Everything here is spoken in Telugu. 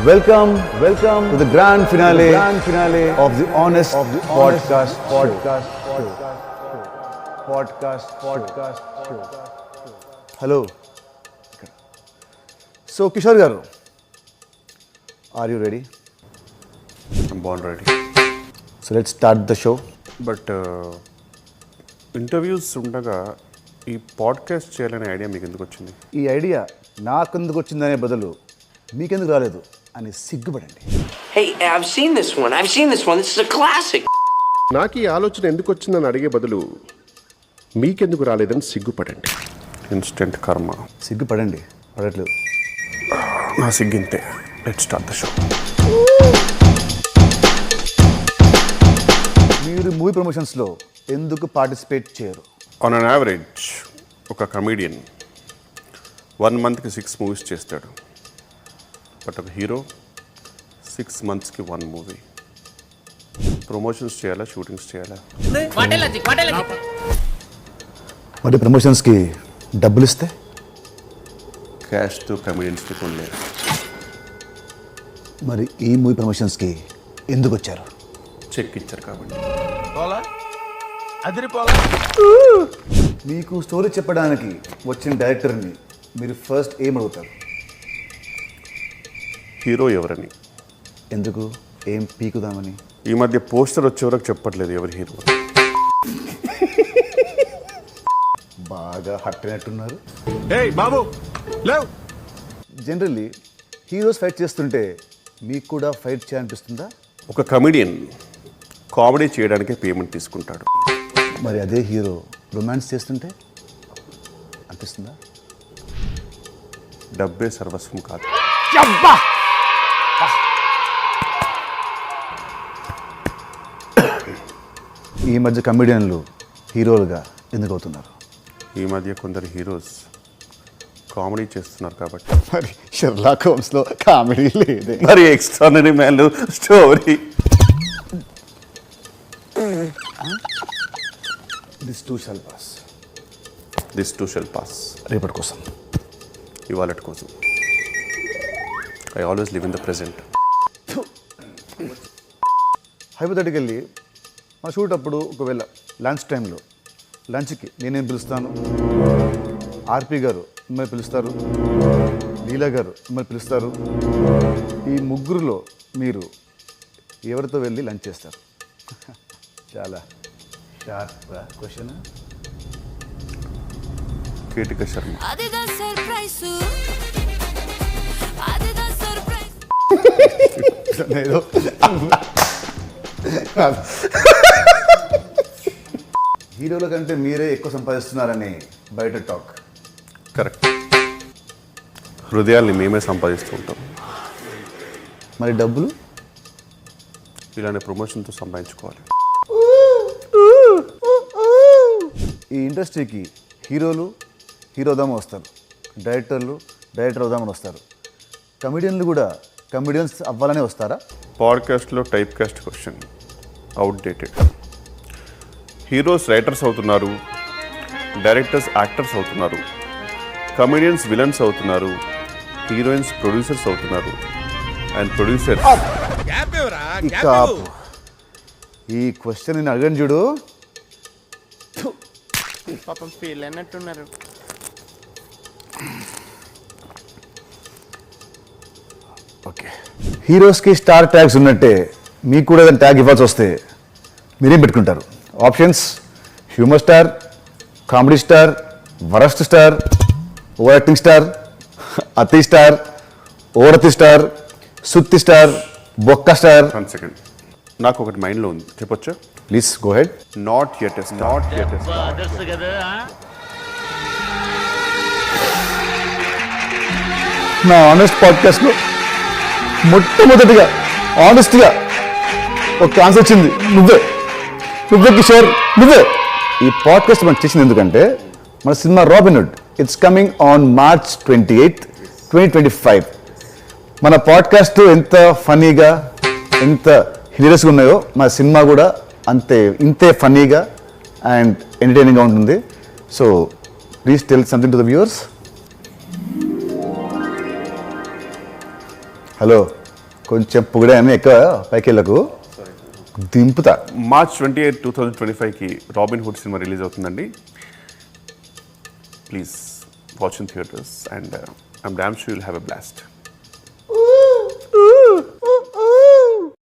Welcome to the grand finale of the Honest Podcast Show. Hello. So, Kishore garu, are you ready? I'm born ready. So, let's start the show. But interviews ఉండగా ఈ పాడ్కాస్ట్ చేయాలనే ఐడియా మీకు ఎందుకు వచ్చింది? ఈ ఐడియా నాకెందుకు వచ్చిందనే బదులు మీకెందుకు రాలేదు అని సిగ్గుపడండి. Hey, I've seen this one. This is a classic. నాకు ఈ ఆలోచన ఎందుకు వచ్చిందని అడిగే బదులు మీకెందుకు రాలేదని సిగ్గుపడండి. ఇన్స్టెంట్ కర్మ. సిగ్గుపడండి, పడట్లేదు. నా సిగ్గింతే. Let's start the show. మీరు మూవీ ప్రమోషన్స్లో ఎందుకు పార్టిసిపేట్ చేయరు? ఆన్ అన్ యావరేజ్ ఒక కమీడియన్ 1 monthకి 6 movies చేస్తాడు. బట్ ఒక హీరో 6 monthsకి 1 movie. ప్రమోషన్స్ చేయాలా, షూటింగ్స్ చేయాలా? మరి ప్రమోషన్స్కి డబ్బులు ఇస్తే క్యాష్తో కమీడియన్స్కి కొనలేరు. మరి ఈ మూవీ ప్రమోషన్స్కి ఎందుకు వచ్చారు? చెక్ ఇచ్చారు కాబట్టి. మీకు స్టోరీ చెప్పడానికి వచ్చిన డైరెక్టర్ని మీరు ఫస్ట్ ఏం అడుగుతారు? హీరో ఎవరని. ఎందుకు? ఏం పీకుదామని? ఈ మధ్య పోస్టర్ వచ్చే వరకు చెప్పట్లేదు ఎవరి హీరో. బాగా హట్ అయినట్టున్నారు. బాబు లేవ్. జనరల్లీ హీరోస్ ఫైట్ చేస్తుంటే మీకు కూడా ఫైట్ చేయాలనిపిస్తుందా? ఒక కమెడియన్ కామెడీ చేయడానికే పేమెంట్ తీసుకుంటాడు. మరి అదే హీరో రొమాన్స్ చేస్తుంటే అనిపిస్తుందా? డబ్బే సర్వస్వం కాదు. ఈ మధ్య కమెడియన్లు హీరోలుగా ఎందుకు అవుతున్నారు? ఈ మధ్య కొందరు హీరోస్ కామెడీ చేస్తున్నారు కాబట్టి. మరి షెర్లాక్ హోమ్స్లో కామెడీ లేదే. మరి extraordinary man story. This two shall pass. This two shall pass. రేపటి కోసం, ఇవాళటి కోసం. I always live in the present. Hypothetically మా షూట్ అప్పుడు ఒకవేళ లంచ్ టైంలో లంచ్కి నేనేం పిలుస్తాను, ఆర్పి గారు మిమ్మల్ని పిలుస్తారు, లీలా గారు మిమ్మల్ని పిలుస్తారు. ఈ ముగ్గురులో మీరు ఎవరితో వెళ్ళి లంచ్ చేస్తారు? చాలా షార్ప్ క్వశ్చన్. కీటిక శర్మ. ఏదో హీరోల కంటే మీరే ఎక్కువ సంపాదిస్తున్నారని బయట టాక్. కరెక్ట్. హృదయాల్ని మేమే సంపాదిస్తూ ఉంటాం. మరి డబ్బులు ఇలాంటి ప్రమోషన్తో సంపాదించుకోవాలి. ఈ ఇండస్ట్రీకి హీరోలు హీరోదామని వస్తారు, డైరెక్టర్లు డైరెక్టర్ అవుదామని వస్తారు. కమెడియన్లు కూడా కమెడియన్స్ అవ్వాలనే వస్తారా? పాడ్కాస్ట్లో type cast question outdated. Heroes writers అవుతున్నారు, డైరెక్టర్స్ యాక్టర్స్ అవుతున్నారు, కమెడియన్స్ విలన్స్ అవుతున్నారు, హీరోయిన్స్ ప్రొడ్యూసర్స్ అవుతున్నారు, అండ్ ప్రొడ్యూసర్. ఇక ఆపు. ఈ క్వశ్చన్ నేను అడగను చూడు. పాపం ఫీల్ అయినట్టున్నారు. ఓకే, హీరోస్కి స్టార్ ట్యాగ్స్ ఉన్నట్టే మీకు కూడా ఏదైనా ట్యాగ్ ఇవ్వాల్సి వస్తే మీరేం పెట్టుకుంటారు? Options: humour star, comedy star, worst star, over acting star, అతి స్టార్, ఓరతి స్టార్, సుత్తి స్టార్, బొక్క స్టార్. 1 second. నాకు ఒకటి మైండ్లో ఉంది, చెప్పొచ్చా? Please go head. Not yet a star. నా ఆనెస్ట్ పాడ్కాస్ట్లో మొట్టమొదటిగా ఆనెస్ట్గా ఒక ఆన్సర్ వచ్చింది. నువ్వే కిషోర్, నువ్వే. ఈ పాడ్కాస్ట్ మనం చేసింది ఎందుకంటే మన cinema robin hood it's coming on March 28, 2025. మన పాడ్కాస్ట్ ఎంత ఫనీగా ఎంత హిలేరియస్గా ఉన్నాయో మన సినిమా కూడా ఇంతే ఫనీగా అండ్ ఎంటర్టైనింగ్గా ఉంటుంది. So please tell something to the viewers. Hello, కొంచెం పొగిడాను ఎక్కువ పైకి వెళ్ళకు దింపుతా. మార్చ్ 28, 2025కి రాబిన్ హుడ్ సినిమా రిలీజ్ అవుతుందండి. Please watch in theatres and I'm damn sure you'll have a blast.